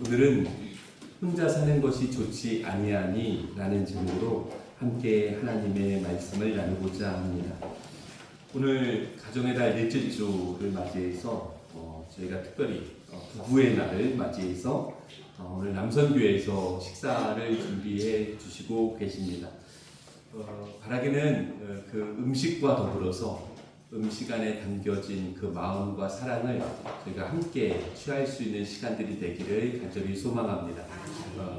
오늘은 혼자 사는 것이 좋지 아니하니 라는 제목으로 함께 하나님의 말씀을 나누고자 합니다. 오늘 가정의 달 넷째 주를 맞이해서 저희가 특별히 부부의 날을 맞이해서 오늘 남선교회에서 식사를 준비해 주시고 계십니다. 바라기는 그 음식과 더불어서 음식 안에 담겨진 그 마음과 사랑을 저희가 함께 취할 수 있는 시간들이 되기를 간절히 소망합니다.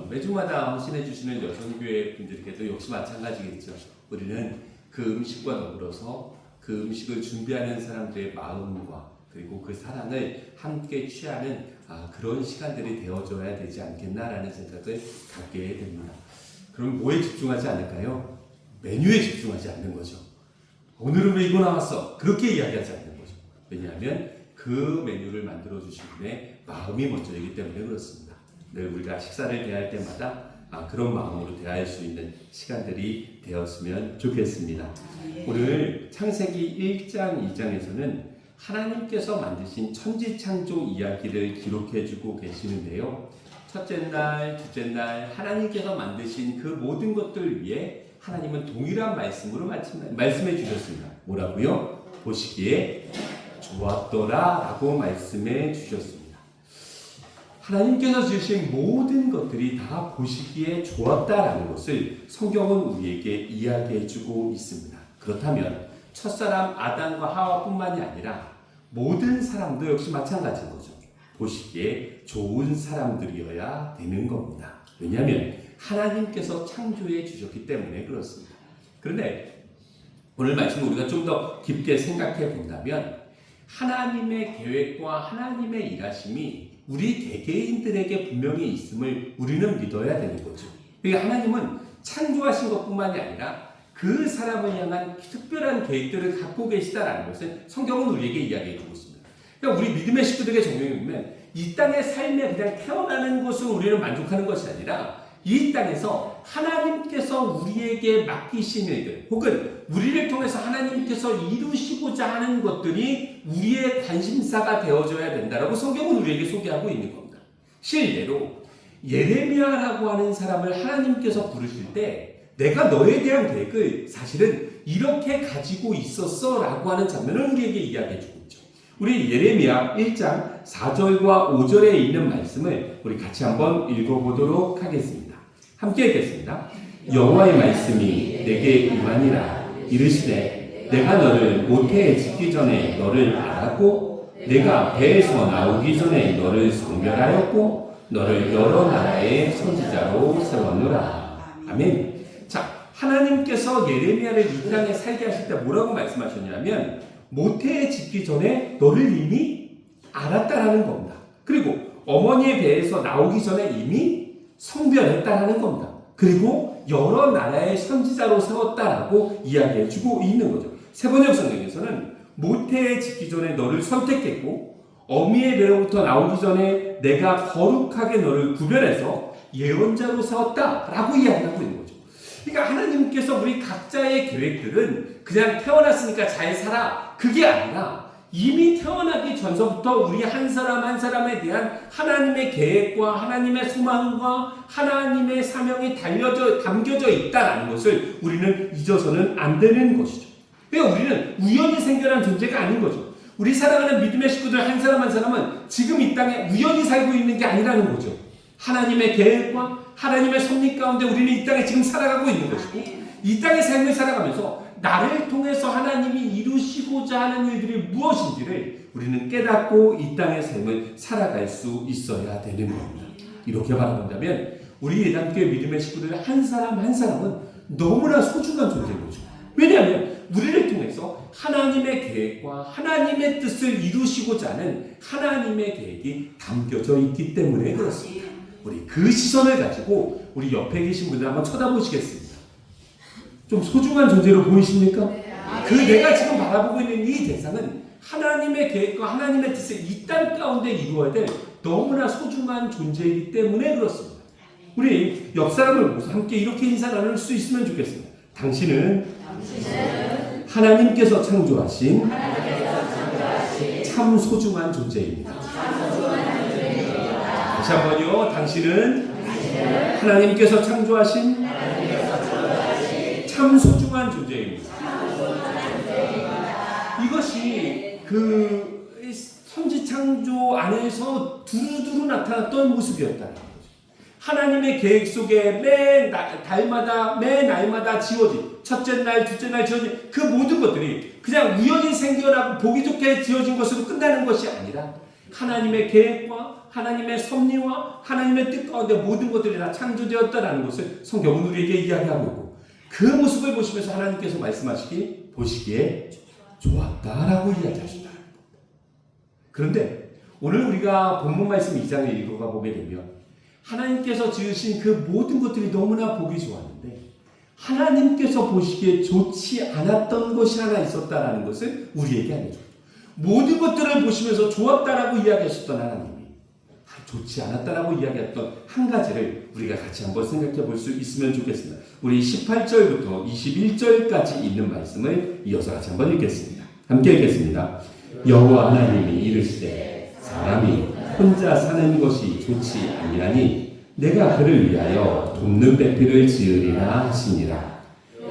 매주마다 헌신해 주시는 여성교회 분들께도 역시 마찬가지겠죠. 우리는 그 음식과 더불어서 그 음식을 준비하는 사람들의 마음과 그리고 그 사랑을 함께 취하는 그런 시간들이 되어줘야 되지 않겠나라는 생각을 갖게 됩니다. 그럼 뭐에 집중하지 않을까요? 메뉴에 집중하지 않는 거죠. 오늘은 왜 이거 나왔어? 그렇게 이야기하지 않는 거죠. 왜냐하면 그 메뉴를 만들어 주신 분의 마음이 먼저이기 때문에 그렇습니다. 늘 우리가 식사를 대할 때마다 그런 마음으로 대할 수 있는 시간들이 되었으면 좋겠습니다. 오늘 창세기 1장, 2장에서는 하나님께서 만드신 천지창조 이야기를 기록해주고 계시는데요. 첫째 날, 둘째 날 하나님께서 만드신 그 모든 것들 위해 하나님은 동일한 말씀으로 말씀해 주셨습니다. 뭐라고요? 보시기에 좋았더라 라고 말씀해 주셨습니다. 하나님께서 지으신 모든 것들이 다 보시기에 좋았다라는 것을 성경은 우리에게 이야기해 주고 있습니다. 그렇다면 첫사람 아담과 하와뿐만이 아니라 모든 사람도 역시 마찬가지인 거죠. 보시기에 좋은 사람들이어야 되는 겁니다. 왜냐하면 하나님께서 창조해 주셨기 때문에 그렇습니다. 그런데 오늘 말씀을 우리가 좀 더 깊게 생각해 본다면 하나님의 계획과 하나님의 일하심이 우리 개개인들에게 분명히 있음을 우리는 믿어야 되는 거죠. 그러니까 하나님은 창조하신 것뿐만이 아니라 그 사람을 향한 특별한 계획들을 갖고 계시다라는 것을 성경은 우리에게 이야기해 주고 있습니다. 그러니까 우리 믿음의 식구들에게 적용해 보면 이 땅의 삶에 그냥 태어나는 것으로 우리는 만족하는 것이 아니라 이 땅에서 하나님께서 우리에게 맡기신 일들 혹은 우리를 통해서 하나님께서 이루시고자 하는 것들이 우리의 관심사가 되어줘야 된다라고 성경은 우리에게 소개하고 있는 겁니다. 실례로 예레미야라고 하는 사람을 하나님께서 부르실 때 내가 너에 대한 계획을 사실은 이렇게 가지고 있었어 라고 하는 장면을 우리에게 이야기해 주고 있죠. 우리 예레미야 1장 4절과 5절에 있는 말씀을 우리 같이 한번 읽어보도록 하겠습니다. 함께 읽겠습니다. 여호와의 말씀이 내게 임하니라. 이르시되 내가 너를 모태에 짓기 전에 너를 알았고 내가 배에서 나오기 전에 너를 성별하였고 너를 여러 나라의 선지자로 세웠노라. 아멘. 자, 하나님께서 예레미야를 이 땅에 살게 하실 때 뭐라고 말씀하셨냐면 모태에 짓기 전에 너를 이미 알았다라는 겁니다. 그리고 어머니의 배에서 나오기 전에 이미 성별했다라는 겁니다. 그리고 여러 나라의 선지자로 세웠다라고 이야기해주고 있는 거죠. 세번역 성경에서는 모태에 짓기 전에 너를 선택했고 어미의 배로부터 나오기 전에 내가 거룩하게 너를 구별해서 예언자로 세웠다라고 이야기하고 있는 거죠. 그러니까 하나님께서 우리 각자의 계획들은 그냥 태어났으니까 잘 살아 그게 아니라 이미 태어나기 전서부터 우리 한 사람 한 사람에 대한 하나님의 계획과 하나님의 소망과 하나님의 사명이 담겨져 있다는 것을 우리는 잊어서는 안 되는 것이죠. 그러니까 우리는 우연히 생겨난 존재가 아닌 거죠. 우리 사랑하는 믿음의 식구들 한 사람 한 사람은 지금 이 땅에 우연히 살고 있는 게 아니라는 거죠. 하나님의 계획과 하나님의 섭리 가운데 우리는 이 땅에 지금 살아가고 있는 것이고 이 땅의 삶을 살아가면서 나를 통해서 하나님이 이루시고자 하는 일들이 무엇인지를 우리는 깨닫고 이 땅의 삶을 살아갈 수 있어야 되는 겁니다. 이렇게 바라본다면 우리 예당교회 믿음의 식구들 한 사람 한 사람은 너무나 소중한 존재인 거죠. 왜냐하면 우리를 통해서 하나님의 계획과 하나님의 뜻을 이루시고자 하는 하나님의 계획이 담겨져 있기 때문에 그렇습니다. 우리 그 시선을 가지고 우리 옆에 계신 분들 한번 쳐다보시겠습니다. 좀 소중한 존재로 보이십니까? 그 내가 지금 바라보고 있는 이 대상은 하나님의 계획과 하나님의 뜻을 이 땅 가운데 이루어야 될 너무나 소중한 존재이기 때문에 그렇습니다. 우리 옆 사람을 보고서 함께 이렇게 인사 나눌 수 있으면 좋겠습니다. 당신은 하나님께서 창조하신 참 소중한 존재입니다. 다시 한번요. 당신은 하나님께서 창조하신 참 소중한 존재입니다. 이것이 그 선지 창조 안에서 두루두루 나타났던 모습이었다는 거죠. 하나님의 계획 속에 매 달마다 매 날마다 지어진 첫째 날, 둘째 날 지어진 그 모든 것들이 그냥 우연히 생겨나고 보기 좋게 지어진 것으로 끝나는 것이 아니라 하나님의 계획과 하나님의 섭리와 하나님의 뜻 가운데 모든 것들이 다 창조되었다는 것을 성경은 우리에게 이야기하고 있고, 그 모습을 보시면서 하나님께서 말씀하시기 보시기에 좋았다라고 이야기하신다. 그런데 오늘 우리가 본문 말씀 2장을 읽어가 보게 되면 하나님께서 지으신 그 모든 것들이 너무나 보기 좋았는데 하나님께서 보시기에 좋지 않았던 것이 하나 있었다라는 것을 우리에게 알려줍니다. 모든 것들을 보시면서 좋았다라고 이야기하셨던 하나님이 좋지 않았다라고 이야기했던 한 가지를 우리가 같이 한번 생각해 볼 수 있으면 좋겠습니다. 우리 18절부터 21절까지 있는 말씀을 이어서 같이 한번 읽겠습니다. 함께 읽겠습니다. 여호와 하나님이 이르시되 사람이 혼자 사는 것이 좋지 아니하니 내가 그를 위하여 돕는 배필을 지으리라 하시니라.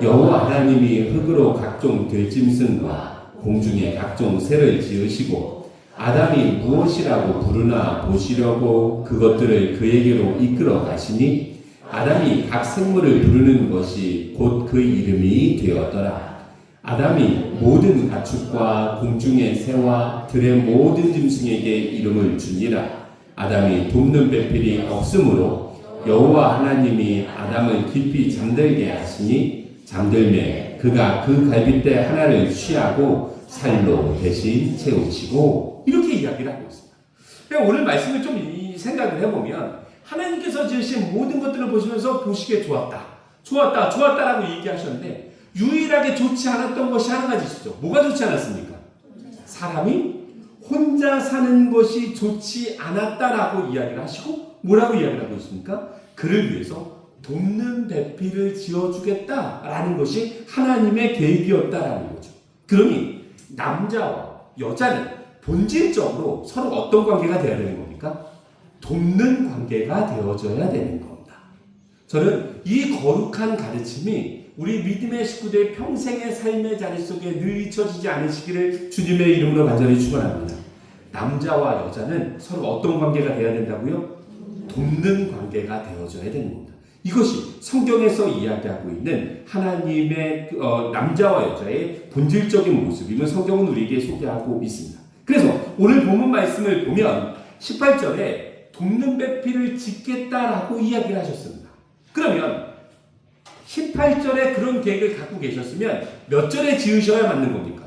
여호와 하나님이 흙으로 각종 들짐승과 공중에 각종 새를 지으시고 아담이 무엇이라고 부르나 보시려고 그것들을 그에게로 이끌어 가시니 아담이 각 생물을 부르는 것이 곧 그 이름이 되었더라. 아담이 모든 가축과 공중의 새와 들의 모든 짐승에게 이름을 주니라. 아담이 돕는 배필이 없으므로 여호와 하나님이 아담을 깊이 잠들게 하시니 잠들매 그가 그 갈빗대 하나를 취하고 살로 대신 채우시고, 이렇게 이야기를 하고 있습니다. 그러니까 오늘 말씀을 좀 생각을 해보면 하나님께서 지으신 모든 것들을 보시면서 보시기에 좋았다라고 얘기하셨는데 유일하게 좋지 않았던 것이 한 가지 있었죠. 뭐가 좋지 않았습니까? 사람이 혼자 사는 것이 좋지 않았다라고 이야기를 하시고 뭐라고 이야기를 하고 있습니까? 그를 위해서 돕는 배필을 지어주겠다라는 것이 하나님의 계획이었다라는 거죠. 그러니 남자와 여자는 본질적으로 서로 어떤 관계가 되어야 되는 겁니까? 돕는 관계가 되어져야 되는 겁니다. 저는 이 거룩한 가르침이 우리 믿음의 식구들의 평생의 삶의 자리 속에 늘 잊혀지지 않으시기를 주님의 이름으로 간절히 축원합니다. 남자와 여자는 서로 어떤 관계가 되어야 된다고요? 돕는 관계가 되어져야 되는 겁니다. 이것이 성경에서 이야기하고 있는 하나님의 남자와 여자의 본질적인 모습임을 성경은 우리에게 소개하고 있습니다. 그래서 오늘 본문 말씀을 보면 18절에 돕는 배필을 짓겠다라고 이야기를 하셨습니다. 그러면 18절에 그런 계획을 갖고 계셨으면 몇 절에 지으셔야 맞는 겁니까?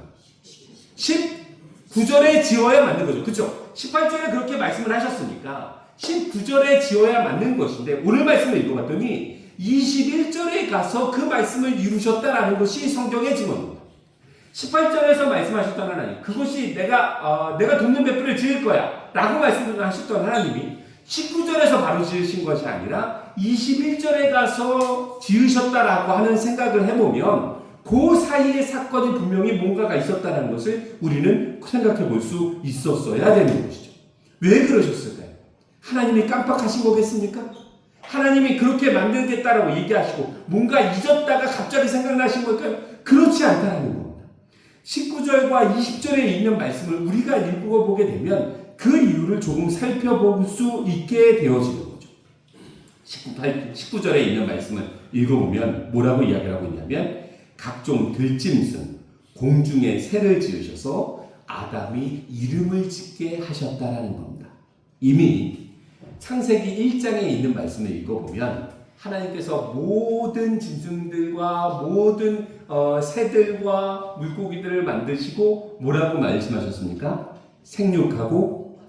19절에 지어야 맞는 거죠. 그렇죠? 18절에 그렇게 말씀을 하셨으니까 19절에 지어야 맞는 것인데 오늘 말씀을 읽어봤더니 21절에 가서 그 말씀을 이루셨다라는 것이 성경의 증언입니다. 18절에서 말씀하셨던 하나님, 그것이 내가 돕는 배필을 지을 거야 라고 말씀을 하셨던 하나님이 19절에서 바로 지으신 것이 아니라 21절에 가서 지으셨다라고 하는 생각을 해보면 그 사이의 사건이 분명히 뭔가가 있었다는 것을 우리는 생각해 볼 수 있었어야 되는 것이죠. 왜 그러셨을까요? 하나님이 깜빡하신 거겠습니까? 하나님이 그렇게 만들겠다라고 얘기하시고 뭔가 잊었다가 갑자기 생각나신 걸까요? 그렇지 않다는 겁니다. 19절과 20절에 있는 말씀을 우리가 읽어보게 되면 그 이유를 조금 살펴볼 수 있게 되어지는 거죠. 19절에 있는 말씀을 읽어보면 뭐라고 이야기를 하고 있냐면 각종 들짐승, 공중의 새를 지으셔서 아담이 이름을 짓게 하셨다라는 겁니다. 이미 창세기 1장에 있는 말씀을 읽어보면 하나님께서 모든 짐승들과 모든 새들과 물고기들을 만드시고 뭐라고 말씀하셨습니까? 생육하고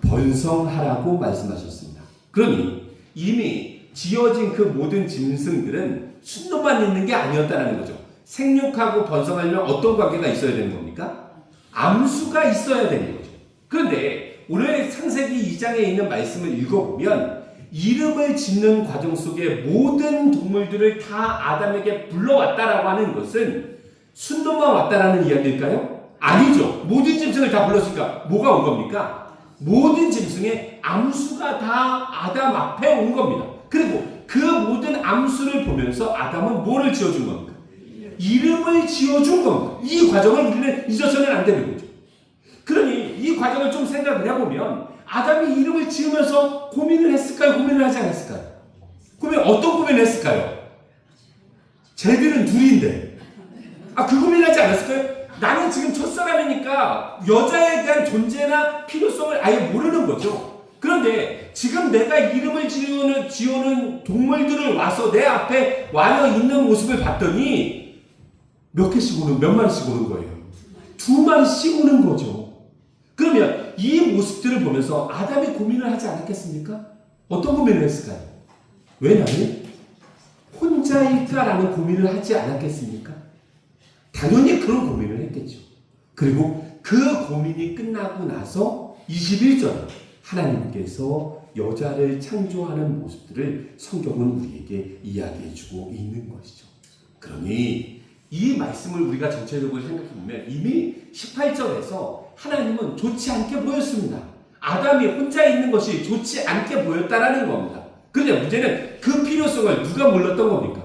번성하라고 말씀하셨습니다. 그러니 이미 지어진 그 모든 짐승들은 순도만 있는 게 아니었다는 거죠. 생육하고 번성하려면 어떤 관계가 있어야 되는 겁니까? 암수가 있어야 되는 거죠. 그런데 오늘 창세기 2장에 있는 말씀을 읽어보면 이름을 짓는 과정 속에 모든 동물들을 다 아담에게 불러왔다라고 하는 것은 순도만 왔다라는 이야기일까요? 아니죠. 모든 짐승을 다 불렀으니까 뭐가 온 겁니까? 모든 짐승의 암수가 다 아담 앞에 온 겁니다. 그리고 그 모든 암수를 보면서 아담은 뭐를 지어준 겁니까? 이름을 지어준 겁니다. 이 과정을 우리는 잊어서는 안 되는 거죠. 그러니 이 과정을 좀 생각을 해보면 아담이 이름을 지으면서 고민을 했을까요? 고민을 하지 않았을까요? 어떤 고민을 했을까요? 쟤들은 둘인데 그 고민을 하지 않았을까요? 나는 지금 첫사람이니까 여자에 대한 존재나 필요성을 아예 모르는 거죠. 그런데 지금 내가 이름을 지어놓은 동물들을 와서 내 앞에 와여 있는 모습을 봤더니 몇 마리씩 오는 거예요. 2마리씩 오는 거죠. 그러면 이 모습들을 보면서 아담이 고민을 하지 않았겠습니까? 어떤 고민을 했을까요? 왜 나는 혼자일까라는 고민을 하지 않았겠습니까? 당연히 그런 고민을 했겠죠. 그리고 그 고민이 끝나고 나서 21절 하나님께서 여자를 창조하는 모습들을 성경은 우리에게 이야기해주고 있는 것이죠. 그러니 이 말씀을 우리가 전체적으로 생각해보면 이미 18절에서 하나님은 좋지 않게 보였습니다. 아담이 혼자 있는 것이 좋지 않게 보였다라는 겁니다. 그런데 문제는 그 필요성을 누가 몰랐던 겁니까?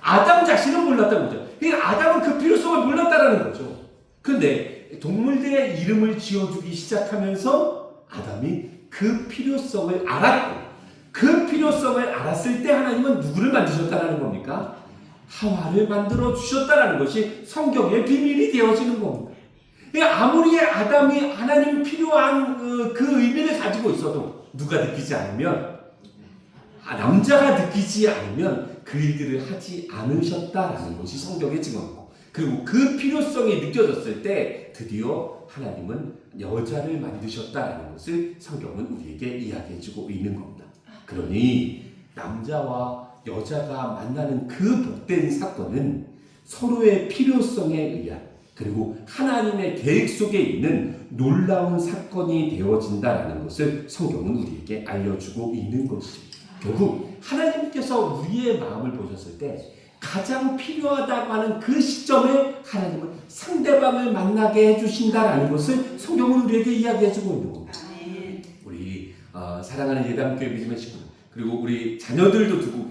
아담 자신은 몰랐던 거죠. 그러니까 아담은 그 필요성을 몰랐다라는 거죠. 그런데 동물들의 이름을 지어주기 시작하면서 아담이 그 필요성을 알았고, 그 필요성을 알았을 때 하나님은 누구를 만드셨다라는 겁니까? 하와를 만들어 주셨다라는 것이 성경의 비밀이 되어지는 겁니다. 그러니까 아무리 아담이 하나님 필요한 그 의미를 가지고 있어도 누가 느끼지 않으면, 남자가 느끼지 않으면 그 일들을 하지 않으셨다라는 것이 성경의 증언이고, 그리고 그 필요성이 느껴졌을 때 드디어 하나님은 여자를 만드셨다라는 것을 성경은 우리에게 이야기해주고 있는 겁니다. 그러니 남자와 여자가 만나는 그 복된 사건은 서로의 필요성에 의한, 그리고 하나님의 계획 속에 있는 놀라운 사건이 되어진다라는 것을 성경은 우리에게 알려주고 있는 것이죠. 결국 하나님께서 우리의 마음을 보셨을 때 가장 필요하다고 하는 그 시점에 하나님은 상대방을 만나게 해주신다라는 것을 성경은 우리에게 이야기해주고 있는 겁니다. 우리 사랑하는 예담교회 믿음의 식구들, 그리고 우리 자녀들도 두고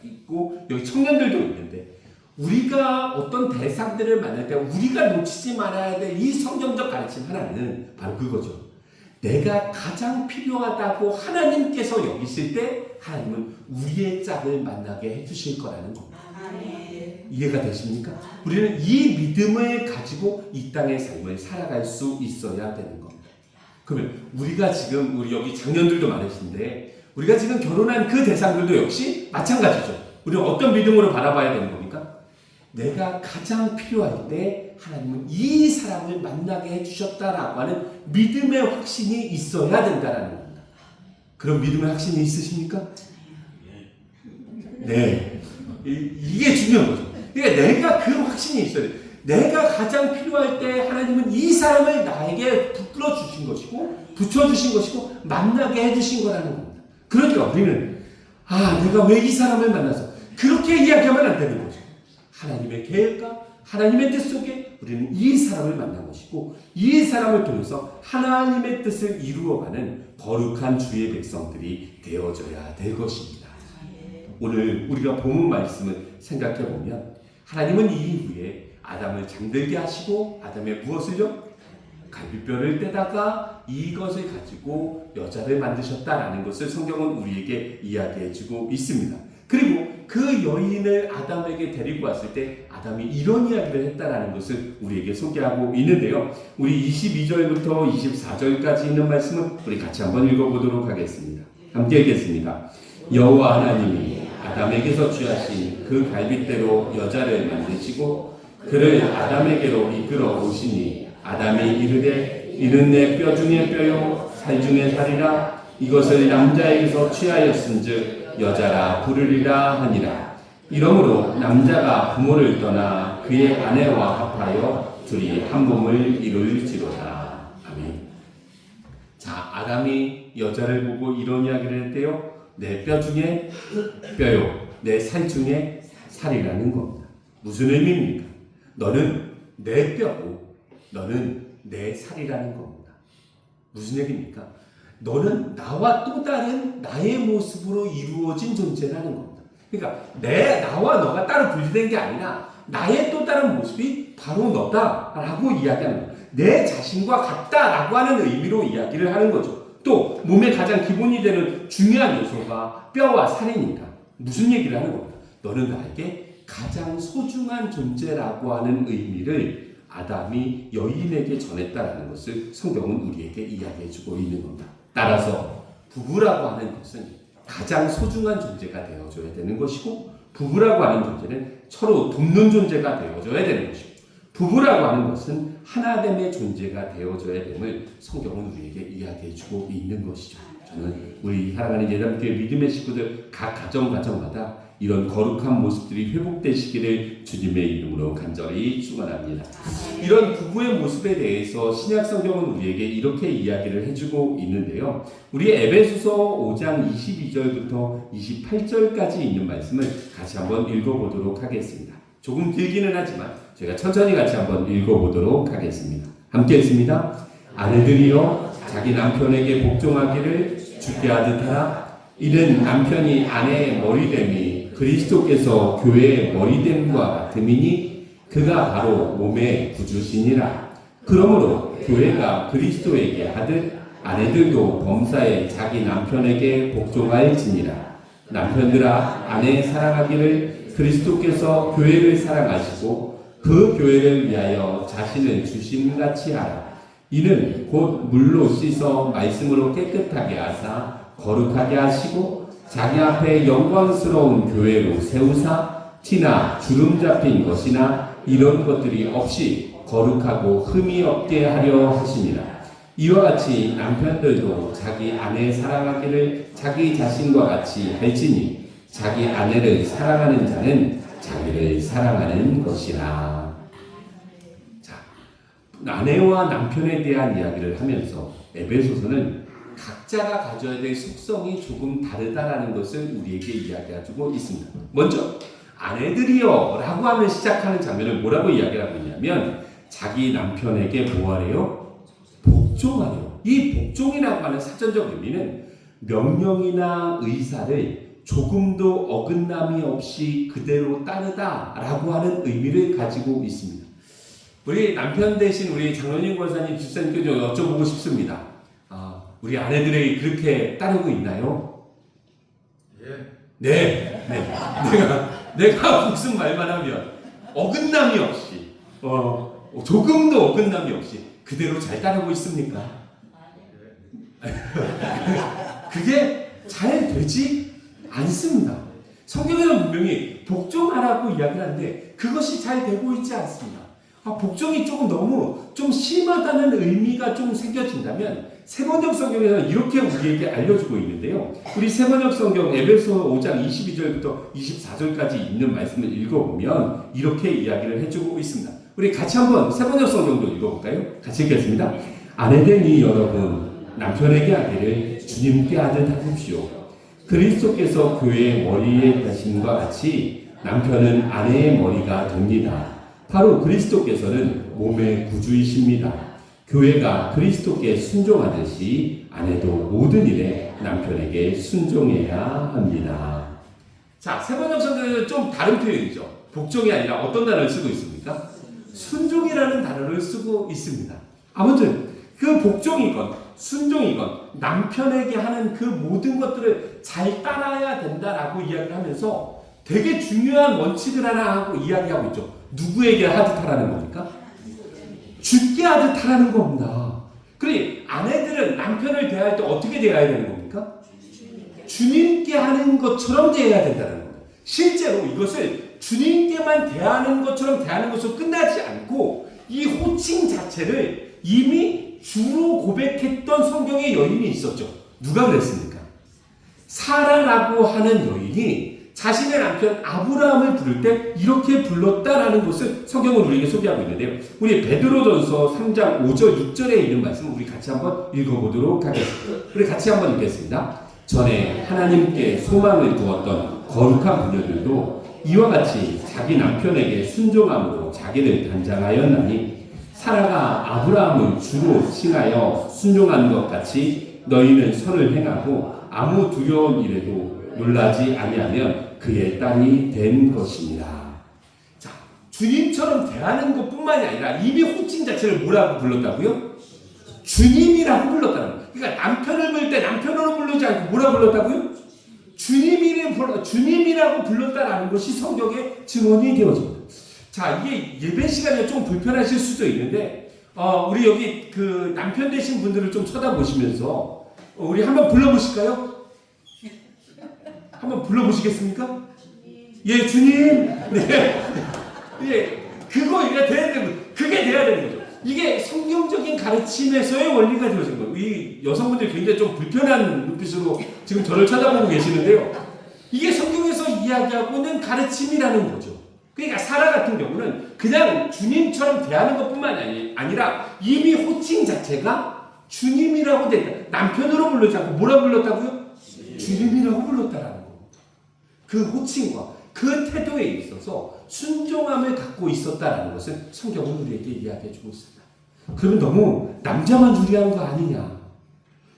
있고 여기 청년들도 있는데, 우리가 어떤 대상들을 만날 때 우리가 놓치지 말아야 될 이 성경적 가르침 하나는 바로 그거죠. 내가 가장 필요하다고 하나님께서 여기실 때 하나님은 우리의 짝을 만나게 해주실 거라는 겁니다. 이해가 되십니까? 우리는 이 믿음을 가지고 이 땅의 삶을 살아갈 수 있어야 되는 겁니다. 그러면 우리가 지금, 우리 여기 장년들도 많으신데 우리가 지금 결혼한 그 대상들도 역시 마찬가지죠. 우리는 어떤 믿음으로 바라봐야 되는 겁니까? 내가 가장 필요할 때 하나님은 이 사람을 만나게 해주셨다라고 하는 믿음의 확신이 있어야 된다라는 겁니다. 그런 믿음의 확신이 있으십니까? 네. 이게 중요한 거죠. 그러니까 내가 그 확신이 있어야 돼. 내가 가장 필요할 때 하나님은 이 사람을 나에게 부풀어 주신 것이고, 붙여주신 것이고, 만나게 해주신 거라는 겁니다. 그러니까 우리는 내가 왜 이 사람을 만나서 그렇게 이야기하면 안 되는 거죠. 하나님의 계획과 하나님의 뜻 속에 우리는 이 사람을 만난 것이고, 이 사람을 통해서 하나님의 뜻을 이루어가는 거룩한 주의 백성들이 되어져야 될 것입니다. 오늘 우리가 본문 말씀을 생각해 보면 하나님은 이후에 아담을 잠들게 하시고 아담의 무엇을요? 갈비뼈를 떼다가 이것을 가지고 여자를 만드셨다라는 것을 성경은 우리에게 이야기해주고 있습니다. 그리고 그 여인을 아담에게 데리고 왔을 때 아담이 이런 이야기를 했다라는 것을 우리에게 소개하고 있는데요. 우리 22절부터 24절까지 있는 말씀은 우리 같이 한번 읽어보도록 하겠습니다. 함께 읽겠습니다. 여호와 하나님이 아담에게서 취하신 그 갈빗대로 여자를 만드시고 그를 아담에게로 이끌어 오시니 아담이 이르되 이는 내 뼈 중에 뼈요 살 중에 살이라 이것을 남자에게서 취하였은즉 여자라 부르리라 하니라. 이러므로 남자가 부모를 떠나 그의 아내와 합하여 둘이 한 몸을 이룰지로다. 아멘. 자, 아담이 여자를 보고 이런 이야기를 했대요. 내 뼈 중에 뼈요, 내 살 중에 살이라는 겁니다. 무슨 의미입니까? 너는 내 뼈고 너는 내 살이라는 겁니다. 무슨 얘기입니까? 너는 나와 또 다른 나의 모습으로 이루어진 존재라는 겁니다. 그러니까 나와 너가 따로 분리된 게 아니라 나의 또 다른 모습이 바로 너다라고 이야기하는 거예요. 내 자신과 같다라고 하는 의미로 이야기를 하는 거죠. 또 몸의 가장 기본이 되는 중요한 요소가 뼈와 살이니까 무슨 얘기를 하는 겁니까? 너는 나에게 가장 소중한 존재라고 하는 의미를 아담이 여인에게 전했다라는 것을 성경은 우리에게 이야기해주고 있는 겁니다. 따라서 부부라고 하는 것은 가장 소중한 존재가 되어줘야 되는 것이고, 부부라고 하는 존재는 서로 돕는 존재가 되어줘야 되는 것이고, 부부라고 하는 것은 하나됨의 존재가 되어줘야 됨을 성경은 우리에게 이야기해주고 있는 것이죠. 저는 우리 사랑하는 예담교회 믿음의 식구들 각 가정마다 이런 거룩한 모습들이 회복되시기를 주님의 이름으로 간절히 축원합니다. 이런 부부의 모습에 대해서 신약 성경은 우리에게 이렇게 이야기를 해주고 있는데요. 우리 에베소서 5장 22절부터 28절까지 있는 말씀을 같이 한번 읽어보도록 하겠습니다. 조금 길기는 하지만 저희가 천천히 같이 한번 읽어보도록 하겠습니다. 함께 읽습니다. 아내들이여 자기 남편에게 복종하기를 주께 하듯 하라. 이는 남편이 아내의 머리됨이 그리스도께서 교회의 머리됨과 같음이니 그가 바로 몸의 구주시니라. 그러므로 교회가 그리스도에게 하듯 아내들도 범사에 자기 남편에게 복종할지니라. 남편들아 아내 사랑하기를 그리스도께서 교회를 사랑하시고 그 교회를 위하여 자신을 주심같이 하라. 이는 곧 물로 씻어 말씀으로 깨끗하게 하사 거룩하게 하시고 자기 앞에 영광스러운 교회로 세우사 티나 주름 잡힌 것이나 이런 것들이 없이 거룩하고 흠이 없게 하려 하시니라. 이와 같이 남편들도 자기 아내 사랑하기를 자기 자신과 같이 할지니 자기 아내를 사랑하는 자는 자기를 사랑하는 것이라. 자, 아내와 남편에 대한 이야기를 하면서 에베소서는 각자가 가져야 될 속성이 조금 다르다라는 것을 우리에게 이야기해주고 있습니다. 먼저 아내들이여 라고 하면 시작하는 장면을 뭐라고 이야기하고 있냐면 자기 남편에게 뭐하래요? 복종하래요. 이 복종이라고 하는 사전적 의미는 명령이나 의사를 조금도 어긋남이 없이 그대로 따르다라고 하는 의미를 가지고 있습니다. 우리 남편 대신 우리 장로님 권사님 집사님께 좀 여쭤보고 싶습니다. 우리 아내들이 그렇게 따르고 있나요? 네. 내가 무슨 말만 하면 어긋남이 없이 조금도 어긋남이 없이 그대로 잘 따르고 있습니까? 그게 잘 되지 않습니다. 성경에는 분명히 복종하라고 이야기를 하는데 그것이 잘 되고 있지 않습니다. 복종이 조금 너무 좀 심하다는 의미가 좀 새겨진다면 세번역 성경에서는 이렇게 우리에게 알려주고 있는데요. 우리 세번역 성경 에베소 5장 22절부터 24절까지 있는 말씀을 읽어보면 이렇게 이야기를 해주고 있습니다. 우리 같이 한번 세번역 성경도 읽어볼까요? 같이 읽겠습니다. 아내되니 여러분 남편에게 하기를 주님께 하듯 하십시오. 그리스도께서 교회의 머리에 되심과 같이 남편은 아내의 머리가 됩니다. 바로 그리스도께서는 몸의 구주이십니다. 교회가 그리스도께 순종하듯이 아내도 모든 일에 남편에게 순종해야 합니다. 자, 세번역 성경에는 좀 다른 표현이죠. 복종이 아니라 어떤 단어를 쓰고 있습니까? 순종이라는 단어를 쓰고 있습니다. 아무튼 그 복종이건 순종이건 남편에게 하는 그 모든 것들을 잘 따라야 된다라고 이야기를 하면서 되게 중요한 원칙을 하나 하고 이야기하고 있죠. 누구에게 하듯 하라는 겁니까? 주께 하듯 하라는 겁니다. 그래, 아내들은 남편을 대할 때 어떻게 대해야 되는 겁니까? 주님께 하는 것처럼 대해야 된다는 겁니다. 실제로 이것을 주님께만 대하는 것처럼 대하는 것으로 끝나지 않고 이 호칭 자체를 이미 주로 고백했던 성경의 여인이 있었죠. 누가 그랬습니까? 사라라고 하는 여인이 자신의 남편 아브라함을 부를 때 이렇게 불렀다라는 것을 성경은 우리에게 소개하고 있는데요. 우리 베드로전서 3장 5절 6절에 있는 말씀을 우리 같이 한번 읽어보도록 하겠습니다. 우리 같이 한번 읽겠습니다. 전에 하나님께 소망을 두었던 거룩한 부녀들도 이와 같이 자기 남편에게 순종함으로 자기를 단장하였나니 사라가 아브라함을 주로 칭하여 순종한 것 같이 너희는 선을 행하고 아무 두려운 일에도 놀라지 아니하면 그의 딸이 된 것입니다. 자, 주님처럼 대하는 것뿐만이 아니라 이미 호칭 자체를 뭐라고 불렀다고요? 주님이라고 불렀다는 거예요. 그러니까 남편을 부를 때 남편으로 부르지 않고 뭐라고 불렀다고요? 주님이라고 불렀다라는 것이 성경의 증언이 되어집니다. 자, 이게 예배 시간에 좀 불편하실 수도 있는데, 우리 여기 그 남편 되신 분들을 좀 쳐다보시면서, 우리 한번 불러보실까요? 한번 불러보시겠습니까? 예, 주님. 네. 예, 그게 돼야 되는 거죠. 이게 성경적인 가르침에서의 원리가 되어진 거예요. 이 여성분들이 굉장히 좀 불편한 눈빛으로 지금 저를 쳐다보고 계시는데요. 이게 성경에서 이야기하고 있는 가르침이라는 거죠. 그러니까 사라 같은 경우는 그냥 주님처럼 대하는 것뿐만 아니라 이미 호칭 자체가 주님이라고 됐다. 남편으로 부르지 않고 뭐라 불렀다고요? 주님이라고 불렀다라는 거. 그 호칭과 그 태도에 있어서 순종함을 갖고 있었다라는 것을 성경은 우리에게 이야기해주고 있습니다. 그러면 너무 남자만 유리한 거 아니냐?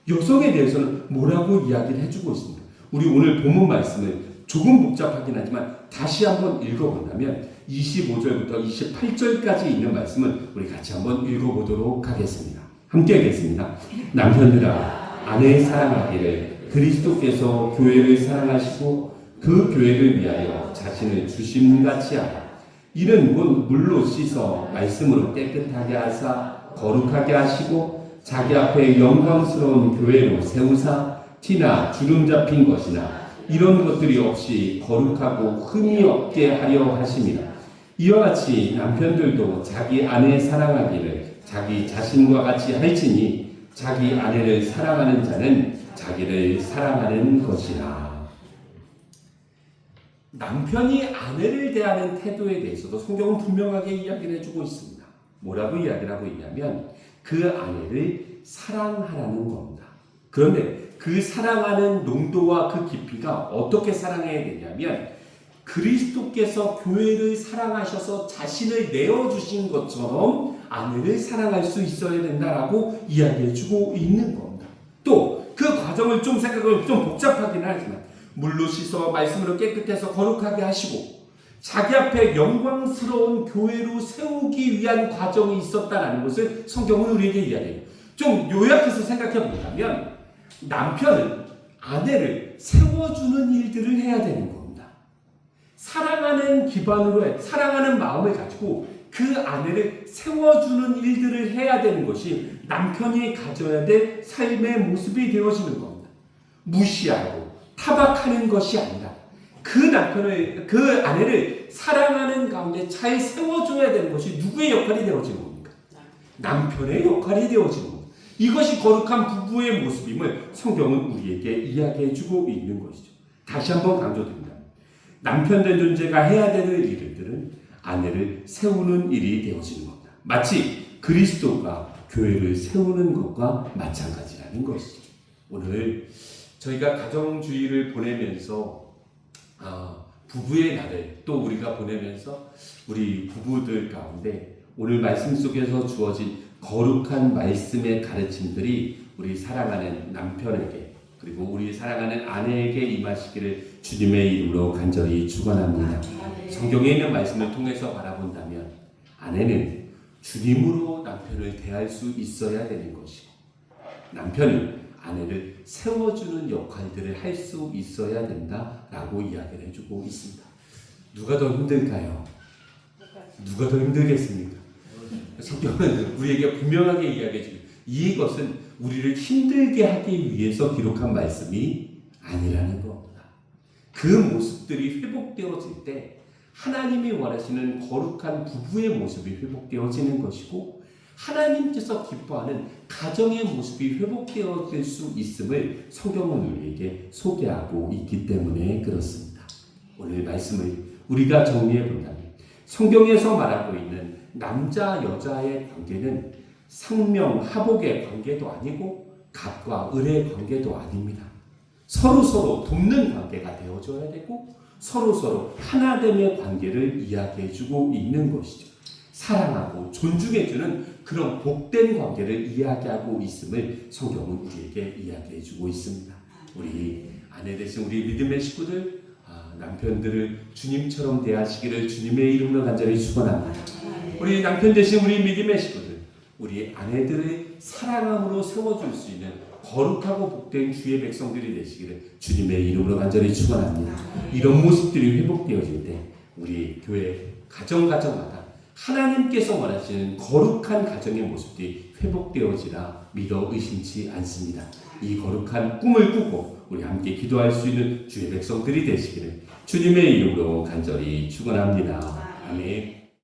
여성에 대해서는 뭐라고 이야기를 해주고 있습니다. 우리 오늘 본문 말씀을 조금 복잡하긴 하지만 다시 한번 읽어본다면 25절부터 28절까지 있는 말씀을 우리 같이 한번 읽어보도록 하겠습니다. 함께 하겠습니다. 남편들아 아내 사랑하기를 그리스도께서 교회를 사랑하시고 그 교회를 위하여 자신을 주심같이 하라. 이는 곧 물로 씻어 말씀으로 깨끗하게 하사 거룩하게 하시고 자기 앞에 영광스러운 교회로 세우사 티나 주름 잡힌 것이나 이런 것들이 없이 거룩하고 흠이 없게 하려 하심이라. 이와 같이 남편들도 자기 아내 사랑하기를 자기 자신과 같이 할지니 자기 아내를 사랑하는 자는 자기를 사랑하는 것이라. 남편이 아내를 대하는 태도에 대해서도 성경은 분명하게 이야기를 해주고 있습니다. 뭐라고 이야기를 하고 있냐면 그 아내를 사랑하라는 겁니다. 그런데 그 사랑하는 농도와 그 깊이가 어떻게 사랑해야 되냐면 그리스도께서 교회를 사랑하셔서 자신을 내어주신 것처럼 아내를 사랑할 수 있어야 된다라고 이야기해주고 있는 겁니다. 또 그 과정을 좀 생각하면 좀 복잡하긴 하지만 물로 씻어 말씀으로 깨끗해서 거룩하게 하시고 자기 앞에 영광스러운 교회로 세우기 위한 과정이 있었다는 것을 성경은 우리에게 이야기해요. 좀 요약해서 생각해 본다면 남편은 아내를 세워주는 일들을 해야 되는 겁니다. 사랑하는 기반으로 사랑하는 마음을 가지고 그 아내를 세워주는 일들을 해야 되는 것이 남편이 가져야 될 삶의 모습이 되어지는 겁니다. 무시하고 타박하는 것이 아니라 그 아내를 사랑하는 가운데 잘 세워줘야 되는 것이 누구의 역할이 되어지는 겁니까? 남편의 역할이 되어지는 겁니다. 이것이 거룩한 부부의 모습임을 성경은 우리에게 이야기해주고 있는 것이죠. 다시 한번 강조드립니다. 남편된 존재가 해야 되는 일들은 아내를 세우는 일이 되어지는 겁니다. 마치 그리스도가 교회를 세우는 것과 마찬가지라는 것이죠. 오늘 저희가 가정주의를 보내면서 부부의 날을 또 우리가 보내면서 우리 부부들 가운데 오늘 말씀 속에서 주어진 거룩한 말씀의 가르침들이 우리 사랑하는 남편에게 그리고 우리 사랑하는 아내에게 임하시기를 주님의 이름으로 간절히 축원합니다. 성경에 있는 말씀을 통해서 바라본다면 아내는 주님으로 남편을 대할 수 있어야 되는 것이고 남편은 아내를 세워주는 역할들을 할 수 있어야 된다라고 이야기를 해주고 있습니다. 누가 더 힘들까요? 누가 더 힘들겠습니까? 성경은 우리에게 분명하게 이야기해줍니다. 이것은 우리를 힘들게 하기 위해서 기록한 말씀이 아니라는 겁니다. 그 모습들이 회복되어질 때 하나님이 원하시는 거룩한 부부의 모습이 회복되어지는 것이고 하나님께서 기뻐하는 가정의 모습이 회복되어질 수 있음을 성경은 우리에게 소개하고 있기 때문에 그렇습니다. 오늘 말씀을 우리가 정리해 본다면 성경에서 말하고 있는 남자 여자의 관계는 상명하복의 관계도 아니고 갑과 을의 관계도 아닙니다. 서로 돕는 관계가 되어줘야 되고 서로 하나됨의 관계를 이야기해주고 있는 것이죠. 사랑하고 존중해주는 그런 복된 관계를 이야기하고 있음을 성경은 우리에게 이야기해주고 있습니다. 우리 아내 되신 우리 믿음의 식구들, 남편들을 주님처럼 대하시기를 주님의 이름으로 간절히 축원합니다. 우리 남편 되신 우리 믿음의 식구들, 우리 아내들의 사랑함으로 세워줄 수 있는 거룩하고 복된 주의 백성들이 되시기를 주님의 이름으로 간절히 축원합니다. 이런 모습들이 회복되어질 때 우리 교회 가정마다 하나님께서 원하시는 거룩한 가정의 모습들이 회복되어지라 믿어 의심치 않습니다. 이 거룩한 꿈을 꾸고 우리 함께 기도할 수 있는 주의 백성들이 되시기를 주님의 이름으로 간절히 축원합니다. 아멘.